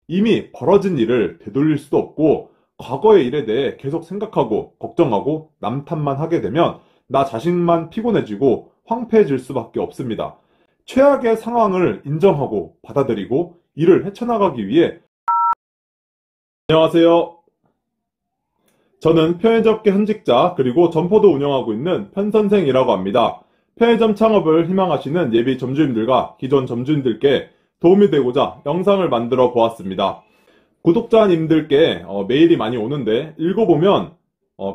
이미 벌어진 일을 되돌릴 수도 없고 과거의 일에 대해 계속 생각하고 걱정하고 남 탓만 하게 되면 나 자신만 피곤해지고 황폐해질 수밖에 없습니다. 최악의 상황을 인정하고 받아들이고 이를 헤쳐나가기 위해 안녕하세요. 저는 편의점계 현직자 그리고 점포도 운영하고 있는 편선생이라고 합니다. 편의점 창업을 희망하시는 예비 점주님들과 기존 점주님들께 도움이 되고자 영상을 만들어 보았습니다. 구독자님들께 메일이 많이 오는데 읽어보면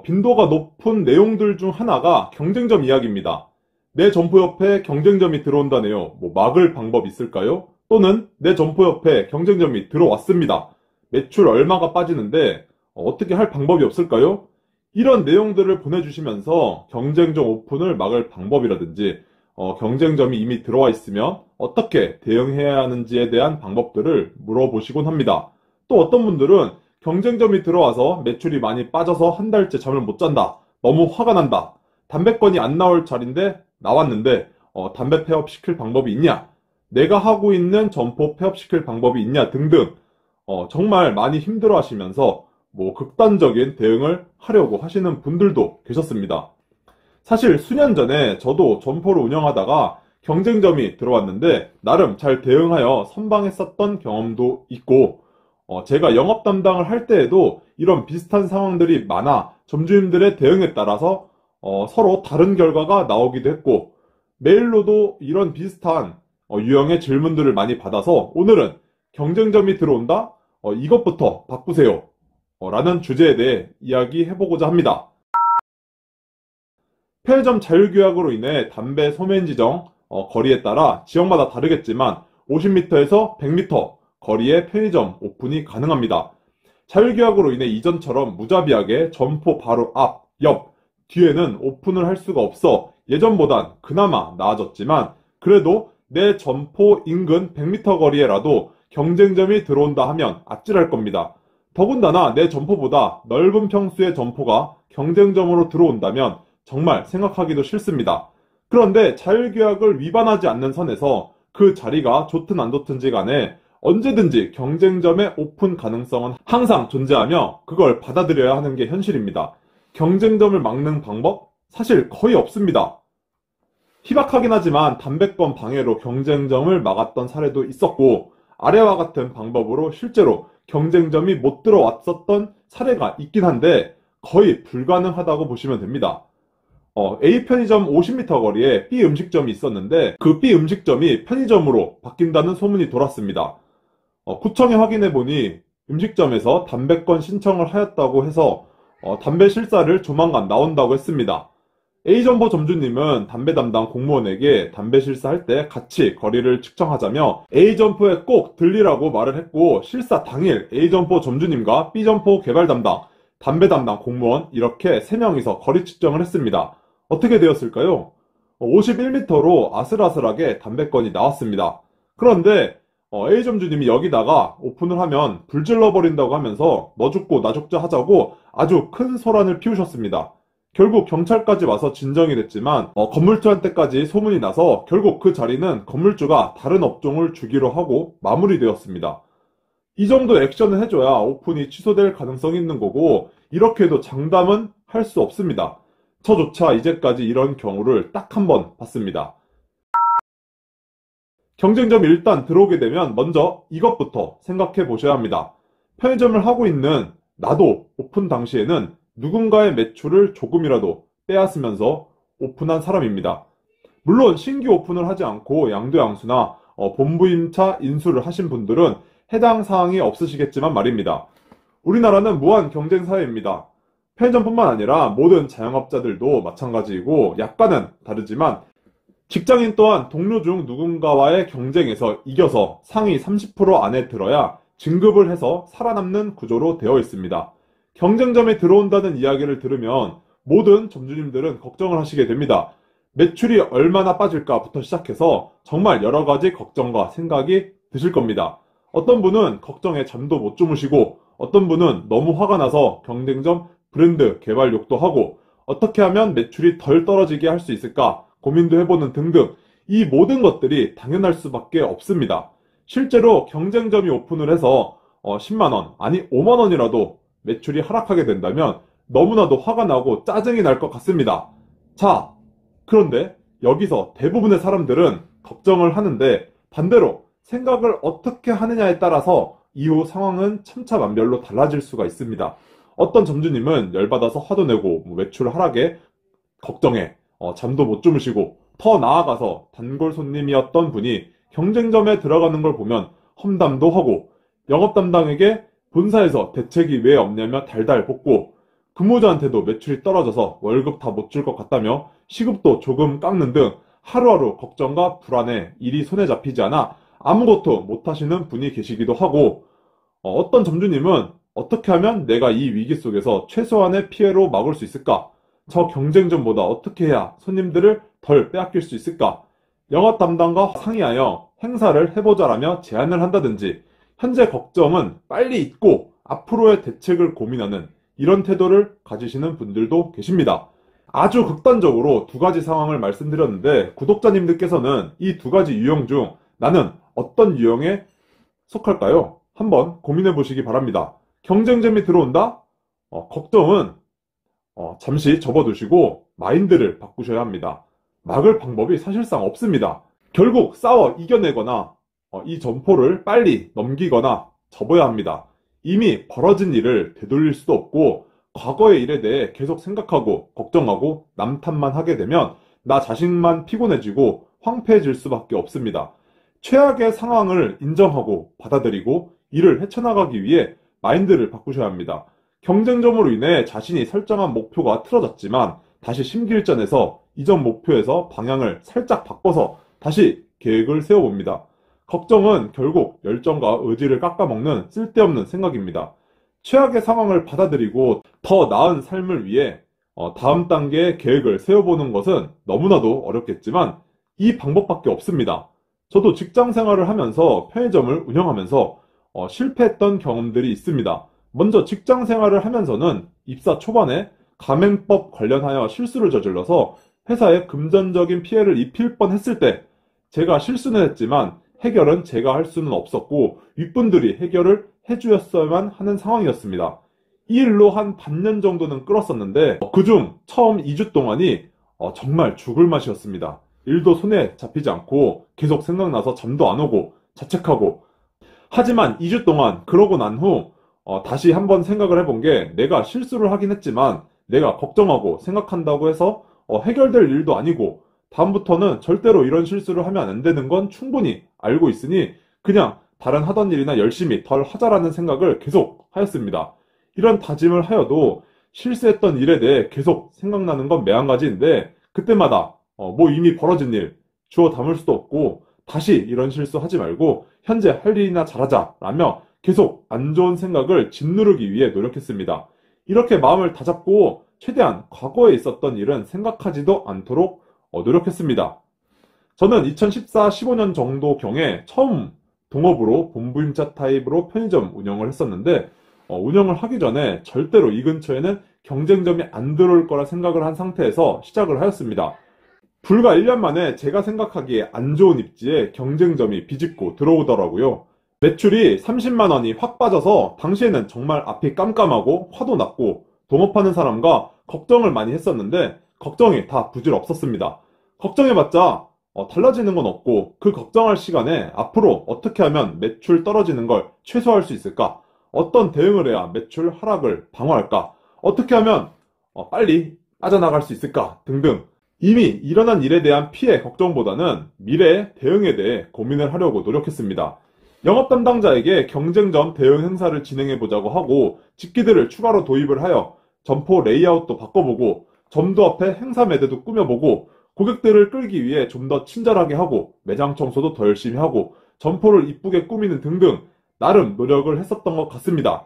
빈도가 높은 내용들 중 하나가 경쟁점 이야기입니다. 내 점포 옆에 경쟁점이 들어온다네요. 막을 방법 있을까요? 또는 내 점포 옆에 경쟁점이 들어왔습니다. 매출 얼마가 빠지는데 어떻게 할 방법이 없을까요? 이런 내용들을 보내주시면서 경쟁점 오픈을 막을 방법이라든지 경쟁점이 이미 들어와 있으면 어떻게 대응해야 하는지에 대한 방법들을 물어보시곤 합니다. 또 어떤 분들은 경쟁점이 들어와서 매출이 많이 빠져서 한 달째 잠을 못 잔다. 너무 화가 난다. 담배건이 안 나올 자리인데 나왔는데 담배 폐업시킬 방법이 있냐? 내가 하고 있는 점포 폐업시킬 방법이 있냐? 등등 정말 많이 힘들어 하시면서 극단적인 대응을 하려고 하시는 분들도 계셨습니다. 사실 수년 전에 저도 점포를 운영하다가 경쟁점이 들어왔는데 나름 잘 대응하여 선방했었던 경험도 있고 제가 영업 담당을 할 때에도 이런 비슷한 상황들이 많아 점주님들의 대응에 따라서 서로 다른 결과가 나오기도 했고 메일로도 이런 비슷한 유형의 질문들을 많이 받아서 오늘은 경쟁점이 들어온다? 이것부터 바꾸세요. 라는 주제에 대해 이야기해보고자 합니다. 편의점 자율규약으로 인해 담배 소매인 지정 거리에 따라 지역마다 다르겠지만 50m에서 100m 거리에 편의점 오픈이 가능합니다. 자율규약으로 인해 이전처럼 무자비하게 점포 바로 앞, 옆, 뒤에는 오픈을 할 수가 없어 예전보단 그나마 나아졌지만 그래도 내 점포 인근 100m 거리에라도 경쟁점이 들어온다 하면 아찔할 겁니다. 더군다나 내 점포보다 넓은 평수의 점포가 경쟁점으로 들어온다면 정말 생각하기도 싫습니다. 그런데 자율규약을 위반하지 않는 선에서 그 자리가 좋든 안 좋든지 간에 언제든지 경쟁점의 오픈 가능성은 항상 존재하며 그걸 받아들여야 하는 게 현실입니다. 경쟁점을 막는 방법? 사실 거의 없습니다. 희박하긴 하지만 담배건 방해로 경쟁점을 막았던 사례도 있었고 아래와 같은 방법으로 실제로 경쟁점이 못 들어왔었던 사례가 있긴 한데 거의 불가능하다고 보시면 됩니다. A 편의점 50m 거리에 B 음식점이 있었는데 그 B 음식점이 편의점으로 바뀐다는 소문이 돌았습니다. 구청에 확인해보니 음식점에서 담배건 신청을 하였다고 해서 담배 실사를 조만간 나온다고 했습니다. A점포 점주님은 담배 담당 공무원에게 담배 실사할 때 같이 거리를 측정하자며 A점포에 꼭 들리라고 말을 했고 실사 당일 A점포 점주님과 B점포 개발 담당, 담배 담당 공무원 이렇게 3명이서 거리 측정을 했습니다. 어떻게 되었을까요? 51m로 아슬아슬하게 담배건이 나왔습니다. 그런데 A점주님이 여기다가 오픈을 하면 불 질러버린다고 하면서 너 죽고 나 죽자 하자고 아주 큰 소란을 피우셨습니다. 결국 경찰까지 와서 진정이 됐지만 건물주한테까지 소문이 나서 결국 그 자리는 건물주가 다른 업종을 주기로 하고 마무리되었습니다. 이 정도 액션을 해줘야 오픈이 취소될 가능성이 있는 거고 이렇게도 장담은 할 수 없습니다. 저조차 이제까지 이런 경우를 딱 한 번 봤습니다. 경쟁점이 일단 들어오게 되면 먼저 이것부터 생각해 보셔야 합니다. 편의점을 하고 있는 나도 오픈 당시에는 누군가의 매출을 조금이라도 빼앗으면서 오픈한 사람입니다. 물론 신규 오픈을 하지 않고 양도양수나 본부임차 인수를 하신 분들은 해당 사항이 없으시겠지만 말입니다. 우리나라는 무한 경쟁 사회입니다. 편의점뿐만 아니라 모든 자영업자들도 마찬가지이고 약간은 다르지만 직장인 또한 동료 중 누군가와의 경쟁에서 이겨서 상위 30% 안에 들어야 진급을 해서 살아남는 구조로 되어 있습니다. 경쟁점에 들어온다는 이야기를 들으면 모든 점주님들은 걱정을 하시게 됩니다. 매출이 얼마나 빠질까부터 시작해서 정말 여러 가지 걱정과 생각이 드실 겁니다. 어떤 분은 걱정에 잠도 못 주무시고 어떤 분은 너무 화가 나서 경쟁점 브랜드 개발 욕도 하고 어떻게 하면 매출이 덜 떨어지게 할 수 있을까 고민도 해보는 등등 이 모든 것들이 당연할 수밖에 없습니다. 실제로 경쟁점이 오픈을 해서 10만 원, 아니 5만 원이라도 매출이 하락하게 된다면 너무나도 화가 나고 짜증이 날 것 같습니다. 자, 그런데 여기서 대부분의 사람들은 걱정을 하는데 반대로 생각을 어떻게 하느냐에 따라서 이후 상황은 천차만별로 달라질 수가 있습니다. 어떤 점주님은 열받아서 화도 내고 매출 하락에 걱정해 잠도 못 주무시고, 더 나아가서 단골 손님이었던 분이 경쟁점에 들어가는 걸 보면 험담도 하고, 영업 담당에게 본사에서 대책이 왜 없냐며 달달 볶고, 근무자한테도 매출이 떨어져서 월급 다 못 줄 것 같다며 시급도 조금 깎는 등 하루하루 걱정과 불안에 일이 손에 잡히지 않아 아무것도 못하시는 분이 계시기도 하고, 어떤 점주님은 어떻게 하면 내가 이 위기 속에서 최소한의 피해로 막을 수 있을까? 저 경쟁점보다 어떻게 해야 손님들을 덜 빼앗길 수 있을까? 영업 담당과 상의하여 행사를 해보자라며 제안을 한다든지, 현재 걱정은 빨리 잊고 앞으로의 대책을 고민하는 이런 태도를 가지시는 분들도 계십니다. 아주 극단적으로 두 가지 상황을 말씀드렸는데, 구독자님들께서는 이 두 가지 유형 중 나는 어떤 유형에 속할까요? 한번 고민해 보시기 바랍니다. 경쟁점이 들어온다? 걱정은 잠시 접어두시고 마인드를 바꾸셔야 합니다. 막을 방법이 사실상 없습니다. 결국 싸워 이겨내거나 이 점포를 빨리 넘기거나 접어야 합니다. 이미 벌어진 일을 되돌릴 수도 없고, 과거의 일에 대해 계속 생각하고 걱정하고 남 탓만 하게 되면 나 자신만 피곤해지고 황폐해질 수밖에 없습니다. 최악의 상황을 인정하고 받아들이고 이를 헤쳐나가기 위해 마인드를 바꾸셔야 합니다. 경쟁점으로 인해 자신이 설정한 목표가 틀어졌지만 다시 심기일전해서 이전 목표에서 방향을 살짝 바꿔서 다시 계획을 세워봅니다. 걱정은 결국 열정과 의지를 깎아먹는 쓸데없는 생각입니다. 최악의 상황을 받아들이고 더 나은 삶을 위해 다음 단계의 계획을 세워보는 것은 너무나도 어렵겠지만 이 방법밖에 없습니다. 저도 직장 생활을 하면서 편의점을 운영하면서 실패했던 경험들이 있습니다. 먼저 직장 생활을 하면서는 입사 초반에 가맹법 관련하여 실수를 저질러서 회사에 금전적인 피해를 입힐 뻔했을 때 제가 실수는 했지만 해결은 제가 할 수는 없었고 윗분들이 해결을 해주었어야만 하는 상황이었습니다. 이 일로 한 반년 정도는 끌었었는데 그중 처음 2주 동안이 정말 죽을 맛이었습니다. 일도 손에 잡히지 않고 계속 생각나서 잠도 안 오고 자책하고, 하지만 2주 동안 그러고 난 후 다시 한번 생각을 해본 게, 내가 실수를 하긴 했지만 내가 걱정하고 생각한다고 해서 해결될 일도 아니고 다음부터는 절대로 이런 실수를 하면 안 되는 건 충분히 알고 있으니 그냥 다른 하던 일이나 열심히 덜 하자라는 생각을 계속 하였습니다. 이런 다짐을 하여도 실수했던 일에 대해 계속 생각나는 건 매한가지인데, 그때마다 이미 벌어진 일 주워 담을 수도 없고 다시 이런 실수 하지 말고 현재 할 일이나 잘하자 라며 계속 안 좋은 생각을 짓누르기 위해 노력했습니다. 이렇게 마음을 다잡고 최대한 과거에 있었던 일은 생각하지도 않도록 노력했습니다. 저는 2014-15년 정도경에 처음 동업으로 본부임차 타입으로 편의점 운영을 했었는데, 운영을 하기 전에 절대로 이 근처에는 경쟁점이 안 들어올 거라 생각을 한 상태에서 시작을 하였습니다. 불과 1년 만에 제가 생각하기에 안 좋은 입지에 경쟁점이 비집고 들어오더라고요. 매출이 30만 원이 확 빠져서 당시에는 정말 앞이 깜깜하고 화도 났고 동업하는 사람과 걱정을 많이 했었는데 걱정이 다 부질없었습니다. 걱정해봤자 달라지는 건 없고, 그 걱정할 시간에 앞으로 어떻게 하면 매출 떨어지는 걸 최소화할 수 있을까? 어떤 대응을 해야 매출 하락을 방어할까? 어떻게 하면 빨리 빠져나갈 수 있을까? 등등. 이미 일어난 일에 대한 피해 걱정보다는 미래의 대응에 대해 고민을 하려고 노력했습니다. 영업 담당자에게 경쟁점 대응 행사를 진행해보자고 하고 직기들을 추가로 도입을 하여 점포 레이아웃도 바꿔보고 점도 앞에 행사 매대도 꾸며보고 고객들을 끌기 위해 좀 더 친절하게 하고 매장 청소도 더 열심히 하고 점포를 이쁘게 꾸미는 등등 나름 노력을 했었던 것 같습니다.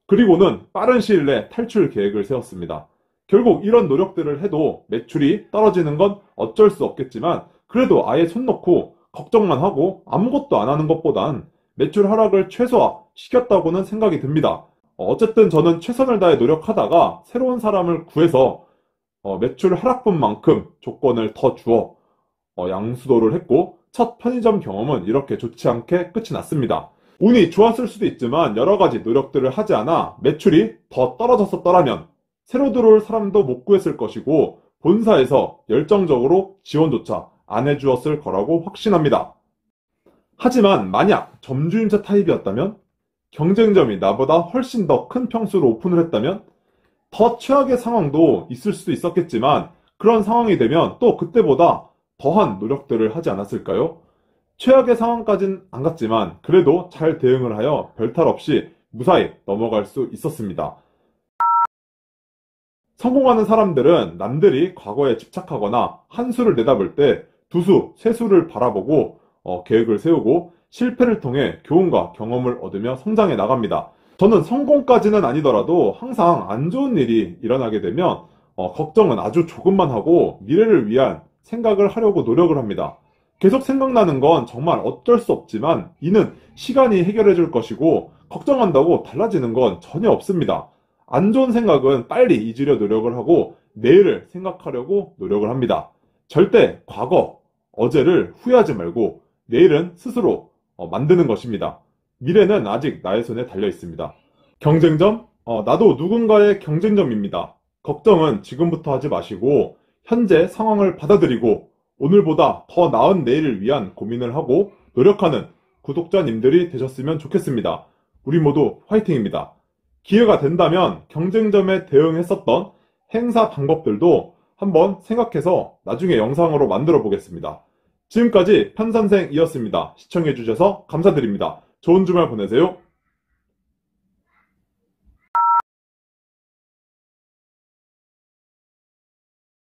그리고는 빠른 시일 내 탈출 계획을 세웠습니다. 결국 이런 노력들을 해도 매출이 떨어지는 건 어쩔 수 없겠지만 그래도 아예 손 놓고 걱정만 하고 아무것도 안 하는 것보단 매출 하락을 최소화시켰다고는 생각이 듭니다. 어쨌든 저는 최선을 다해 노력하다가 새로운 사람을 구해서 매출 하락분만큼 조건을 더 주어 양수도를 했고 첫 편의점 경험은 이렇게 좋지 않게 끝이 났습니다. 운이 좋았을 수도 있지만 여러 가지 노력들을 하지 않아 매출이 더 떨어졌었더라면 새로 들어올 사람도 못 구했을 것이고 본사에서 열정적으로 지원조차 안 해주었을 거라고 확신합니다. 하지만 만약 점주임차 타입이었다면, 경쟁점이 나보다 훨씬 더 큰 평수로 오픈을 했다면 더 최악의 상황도 있을 수도 있었겠지만 그런 상황이 되면 또 그때보다 더한 노력들을 하지 않았을까요? 최악의 상황까진 안 갔지만 그래도 잘 대응을 하여 별탈 없이 무사히 넘어갈 수 있었습니다. 성공하는 사람들은 남들이 과거에 집착하거나 한 수를 내다볼 때 두 수, 세 수를 바라보고 계획을 세우고 실패를 통해 교훈과 경험을 얻으며 성장해 나갑니다. 저는 성공까지는 아니더라도 항상 안 좋은 일이 일어나게 되면 걱정은 아주 조금만 하고 미래를 위한 생각을 하려고 노력을 합니다. 계속 생각나는 건 정말 어쩔 수 없지만 이는 시간이 해결해 줄 것이고 걱정한다고 달라지는 건 전혀 없습니다. 안 좋은 생각은 빨리 잊으려 노력을 하고 내일을 생각하려고 노력을 합니다. 절대 과거, 어제를 후회하지 말고 내일은 스스로 만드는 것입니다. 미래는 아직 나의 손에 달려 있습니다. 경쟁점? 나도 누군가의 경쟁점입니다. 걱정은 지금부터 하지 마시고 현재 상황을 받아들이고 오늘보다 더 나은 내일을 위한 고민을 하고 노력하는 구독자님들이 되셨으면 좋겠습니다. 우리 모두 화이팅입니다. 기회가 된다면 경쟁점에 대응했었던 행사 방법들도 한번 생각해서 나중에 영상으로 만들어 보겠습니다. 지금까지 편선생이었습니다. 시청해주셔서 감사드립니다. 좋은 주말 보내세요.